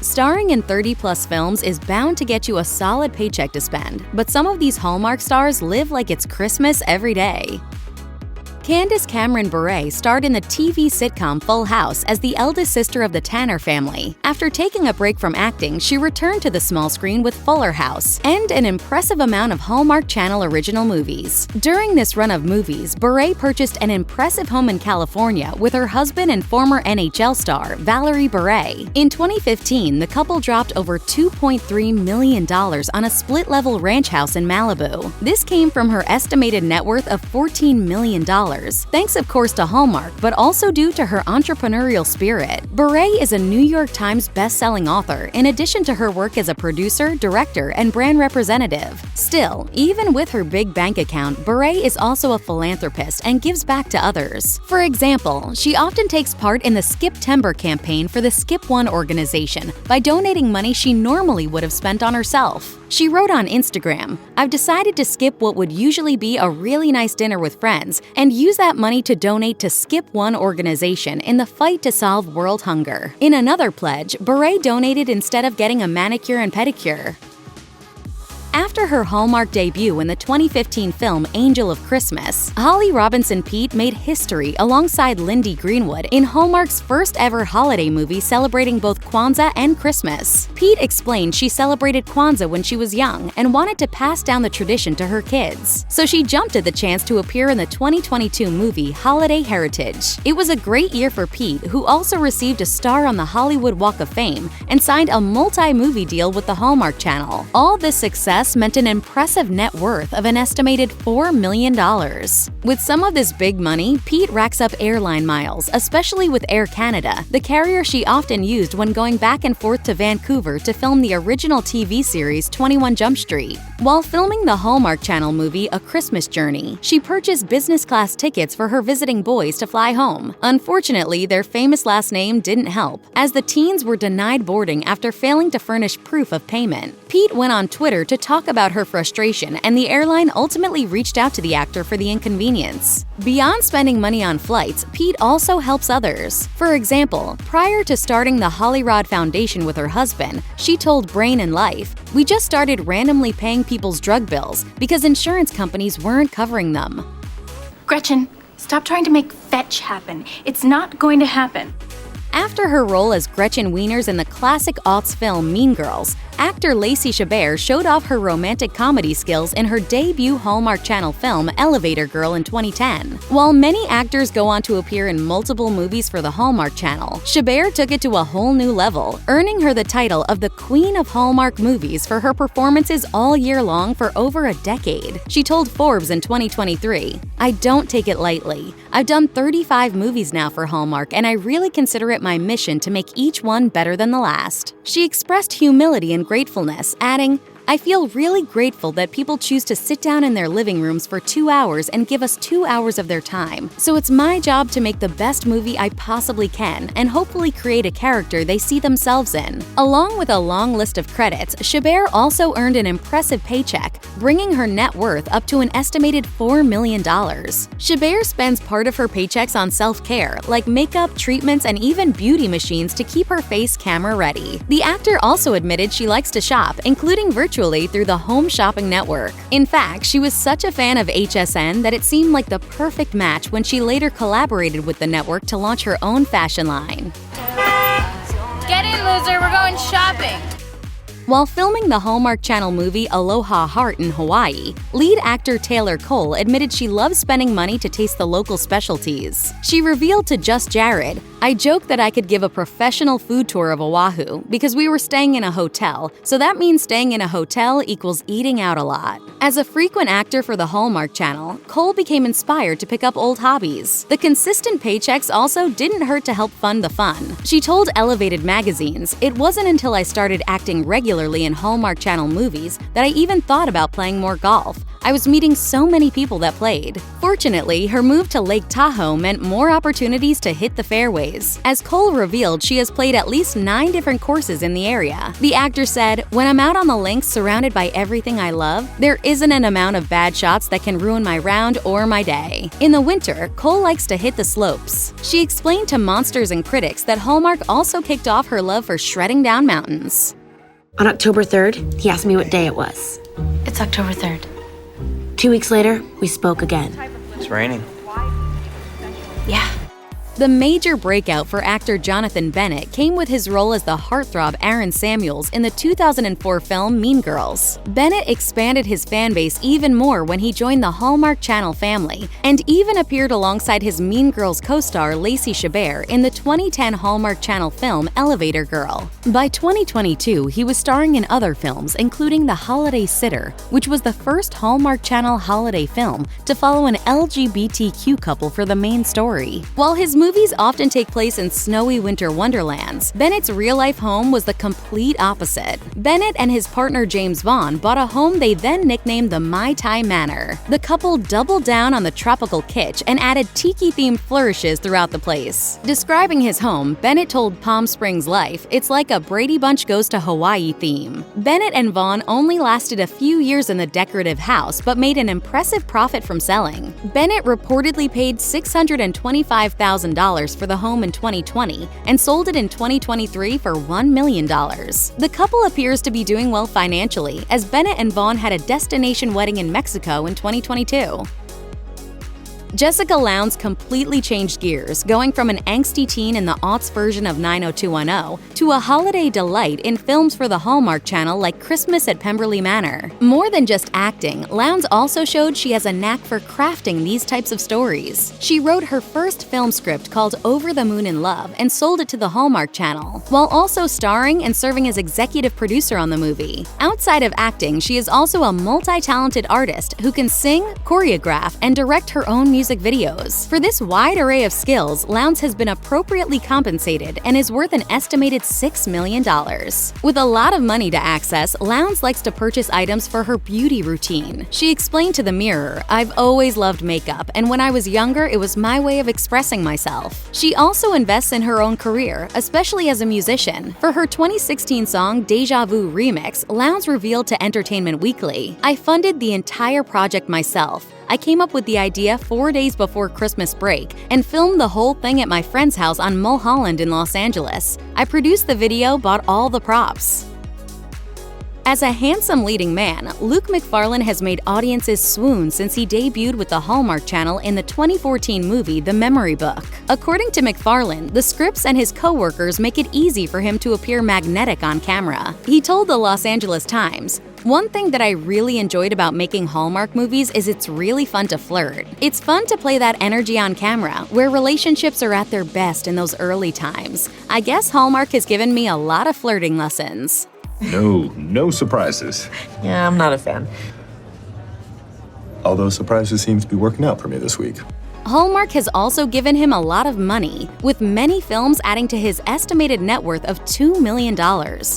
Starring in 30-plus films is bound to get you a solid paycheck to spend, but some of these Hallmark stars live like it's Christmas every day. Candace Cameron Bure starred in the TV sitcom Full House as the eldest sister of the Tanner family. After taking a break from acting, she returned to the small screen with Fuller House and an impressive amount of Hallmark Channel original movies. During this run of movies, Bure purchased an impressive home in California with her husband and former NHL star, Valerie Bure. In 2015, the couple dropped over $2.3 million on a split-level ranch house in Malibu. This came from her estimated net worth of $14 million. Thanks of course to Hallmark, but also due to her entrepreneurial spirit. Bure is a New York Times best-selling author, in addition to her work as a producer, director, and brand representative. Still, even with her big bank account, Bure is also a philanthropist and gives back to others. For example, she often takes part in the Skip Timber campaign for the Skip One organization by donating money she normally would have spent on herself. She wrote on Instagram, "I've decided to skip what would usually be a really nice dinner with friends and use that money to donate to Skip One organization in the fight to solve world hunger." In another pledge, Bure donated instead of getting a manicure and pedicure. After her Hallmark debut in the 2015 film Angel of Christmas, Holly Robinson Peete made history alongside Lindy Greenwood in Hallmark's first-ever holiday movie celebrating both Kwanzaa and Christmas. Peete explained she celebrated Kwanzaa when she was young and wanted to pass down the tradition to her kids, so she jumped at the chance to appear in the 2022 movie Holiday Heritage. It was a great year for Peete, who also received a star on the Hollywood Walk of Fame and signed a multi-movie deal with the Hallmark Channel. All this success meant an impressive net worth of an estimated $4 million. With some of this big money, Peete racks up airline miles, especially with Air Canada, the carrier she often used when going back and forth to Vancouver to film the original TV series 21 Jump Street. While filming the Hallmark Channel movie A Christmas Journey, she purchased business-class tickets for her visiting boys to fly home. Unfortunately, their famous last name didn't help, as the teens were denied boarding after failing to furnish proof of payment. Peete went on Twitter to talk about her frustration, and the airline ultimately reached out to the actor for the inconvenience. Beyond spending money on flights, Peete also helps others. For example, prior to starting the Hollyrod Foundation with her husband, she told Brain and Life, "We just started randomly paying people's drug bills because insurance companies weren't covering them." Gretchen, stop trying to make fetch happen. It's not going to happen. After her role as Gretchen Wieners in the classic aughts film Mean Girls, actor Lacey Chabert showed off her romantic comedy skills in her debut Hallmark Channel film Elevator Girl in 2010. While many actors go on to appear in multiple movies for the Hallmark Channel, Chabert took it to a whole new level, earning her the title of the Queen of Hallmark Movies for her performances all year long for over a decade. She told Forbes in 2023, "I don't take it lightly. I've done 35 movies now for Hallmark, and I really consider it my mission to make each one better than the last." She expressed humility and gratefulness, adding, "I feel really grateful that people choose to sit down in their living rooms for 2 hours and give us 2 hours of their time. So it's my job to make the best movie I possibly can and hopefully create a character they see themselves in." Along with a long list of credits, Chabert also earned an impressive paycheck, bringing her net worth up to an estimated $4 million. Chabert spends part of her paychecks on self-care, like makeup, treatments, and even beauty machines to keep her face camera ready. The actor also admitted she likes to shop, including virtually through the Home Shopping Network. In fact, she was such a fan of HSN that it seemed like the perfect match when she later collaborated with the network to launch her own fashion line. Get in, loser, we're going shopping. While filming the Hallmark Channel movie Aloha Heart in Hawaii, lead actor Taylor Cole admitted she loves spending money to taste the local specialties. She revealed to Just Jared, "I joked that I could give a professional food tour of Oahu because we were staying in a hotel, so that means staying in a hotel equals eating out a lot." As a frequent actor for the Hallmark Channel, Cole became inspired to pick up old hobbies. The consistent paychecks also didn't hurt to help fund the fun. She told Elevated Magazines, "It wasn't until I started acting regularly in Hallmark Channel movies that I even thought about playing more golf. I was meeting so many people that played. Fortunately, her move to Lake Tahoe meant more opportunities to hit the fairways. As Cole revealed, she has played at least 9 different courses in the area. The actor said, "When I'm out on the links surrounded by everything I love, there isn't an amount of bad shots that can ruin my round or my day." In the winter, Cole likes to hit the slopes. She explained to Monsters and Critics that Hallmark also kicked off her love for shredding down mountains. On October 3rd, he asked me what day it was. It's October 3rd. 2 weeks later, we spoke again. It's raining. Yeah. The major breakout for actor Jonathan Bennett came with his role as the heartthrob Aaron Samuels in the 2004 film Mean Girls. Bennett expanded his fan base even more when he joined the Hallmark Channel family, and even appeared alongside his Mean Girls co-star Lacey Chabert in the 2010 Hallmark Channel film Elevator Girl. By 2022, he was starring in other films, including The Holiday Sitter, which was the first Hallmark Channel holiday film to follow an LGBTQ couple for the main story. While his movies often take place in snowy winter wonderlands, Bennett's real-life home was the complete opposite. Bennett and his partner James Vaughn bought a home they then nicknamed the Mai Tai Manor. The couple doubled down on the tropical kitsch and added tiki-themed flourishes throughout the place. Describing his home, Bennett told Palm Springs Life, "It's like a Brady Bunch goes to Hawaii theme." Bennett and Vaughn only lasted a few years in the decorative house, but made an impressive profit from selling. Bennett reportedly paid $625,000 for the home in 2020 and sold it in 2023 for $1 million. The couple appears to be doing well financially, as Bennett and Vaughn had a destination wedding in Mexico in 2022. Jessica Lowndes completely changed gears, going from an angsty teen in the aughts version of 90210 to a holiday delight in films for the Hallmark Channel like Christmas at Pemberley Manor. More than just acting, Lowndes also showed she has a knack for crafting these types of stories. She wrote her first film script called Over the Moon in Love and sold it to the Hallmark Channel, while also starring and serving as executive producer on the movie. Outside of acting, she is also a multi-talented artist who can sing, choreograph, and direct her own music videos. For this wide array of skills, Lowndes has been appropriately compensated and is worth an estimated $6 million. With a lot of money to access, Lowndes likes to purchase items for her beauty routine. She explained to the Mirror, "I've always loved makeup, and when I was younger, it was my way of expressing myself." She also invests in her own career, especially as a musician. For her 2016 song Deja Vu remix, Lowndes revealed to Entertainment Weekly, "I funded the entire project myself. I came up with the idea 4 days before Christmas break and filmed the whole thing at my friend's house on Mulholland in Los Angeles. I produced the video, bought all the props." As a handsome leading man, Luke Macfarlane has made audiences swoon since he debuted with the Hallmark Channel in the 2014 movie The Memory Book. According to Macfarlane, the scripts and his co-workers make it easy for him to appear magnetic on camera. He told the Los Angeles Times, "One thing that I really enjoyed about making Hallmark movies is it's really fun to flirt. It's fun to play that energy on camera, where relationships are at their best in those early times. I guess Hallmark has given me a lot of flirting lessons." No surprises. Yeah, I'm not a fan. Although surprises seems to be working out for me this week. Hallmark has also given him a lot of money, with many films adding to his estimated net worth of $2 million.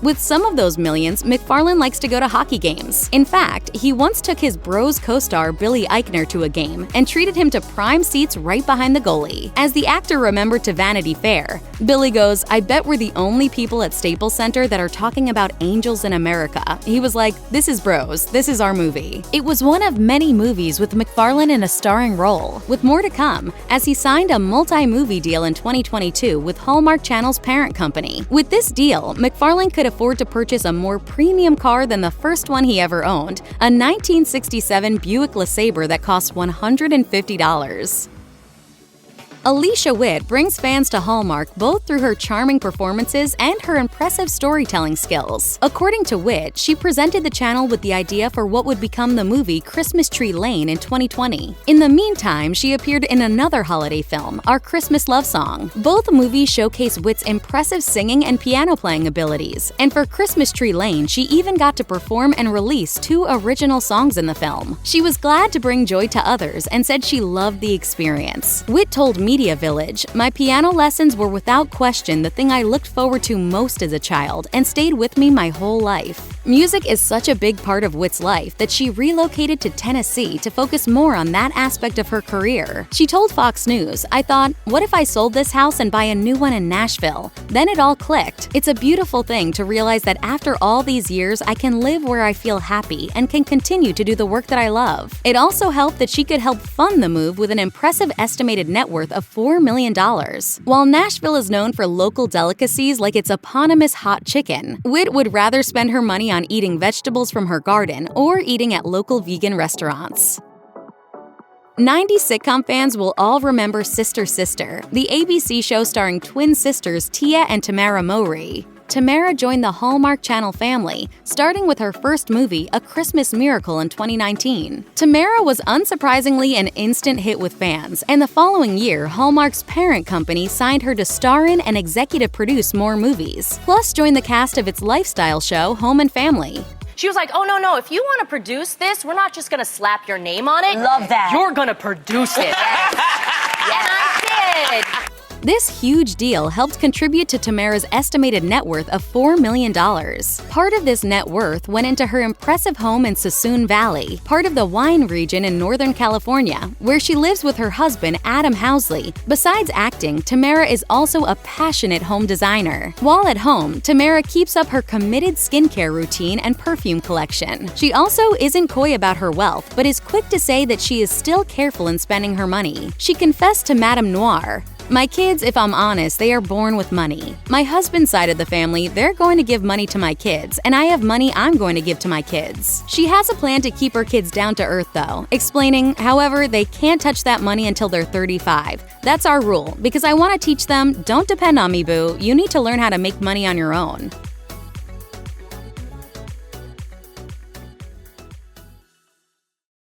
With some of those millions, Macfarlane likes to go to hockey games. In fact, he once took his Bros co-star Billy Eichner to a game and treated him to prime seats right behind the goalie. As the actor remembered to Vanity Fair, Billy goes, "I bet we're the only people at Staples Center that are talking about angels in America." He was like, "This is Bros, this is our movie." It was one of many movies with Macfarlane in a starring role, with more to come, as he signed a multi-movie deal in 2022 with Hallmark Channel's parent company. With this deal, Macfarlane could afford to purchase a more premium car than the first one he ever owned, a 1967 Buick LeSabre that cost $150. Alicia Witt brings fans to Hallmark both through her charming performances and her impressive storytelling skills. According to Witt, she presented the channel with the idea for what would become the movie Christmas Tree Lane in 2020. In the meantime, she appeared in another holiday film, Our Christmas Love Song. Both movies showcase Witt's impressive singing and piano playing abilities, and for Christmas Tree Lane, she even got to perform and release 2 original songs in the film. She was glad to bring joy to others and said she loved the experience. Witt told media village, my piano lessons were without question the thing I looked forward to most as a child and stayed with me my whole life. Music is such a big part of Witt's life that she relocated to Tennessee to focus more on that aspect of her career. She told Fox News, "I thought, what if I sold this house and buy a new one in Nashville?" Then it all clicked. It's a beautiful thing to realize that after all these years, I can live where I feel happy and can continue to do the work that I love. It also helped that she could help fund the move with an impressive estimated net worth of $4 million. While Nashville is known for local delicacies like its eponymous hot chicken, Witt would rather spend her money on eating vegetables from her garden or eating at local vegan restaurants. 90s sitcom fans will all remember Sister Sister, the ABC show starring twin sisters Tia and Tamera Mowry. Tamera joined the Hallmark Channel family, starting with her first movie, A Christmas Miracle, in 2019. Tamera was unsurprisingly an instant hit with fans, and the following year, Hallmark's parent company signed her to star in and executive produce more movies, plus join the cast of its lifestyle show, Home and Family. She was like, "Oh, no, if you want to produce this, we're not just going to slap your name on it. Love that. You're going to produce it." And I did. This huge deal helped contribute to Tamera's estimated net worth of $4 million. Part of this net worth went into her impressive home in Suisun Valley, part of the wine region in Northern California, where she lives with her husband, Adam Housley. Besides acting, Tamera is also a passionate home designer. While at home, Tamera keeps up her committed skincare routine and perfume collection. She also isn't coy about her wealth, but is quick to say that she is still careful in spending her money. She confessed to Madame Noir, "My kids, if I'm honest, they are born with money. My husband's side of the family, they're going to give money to my kids, and I have money I'm going to give to my kids." She has a plan to keep her kids down to earth though, explaining, however, they can't touch that money until they're 35. "That's our rule, because I want to teach them, don't depend on me, boo, you need to learn how to make money on your own."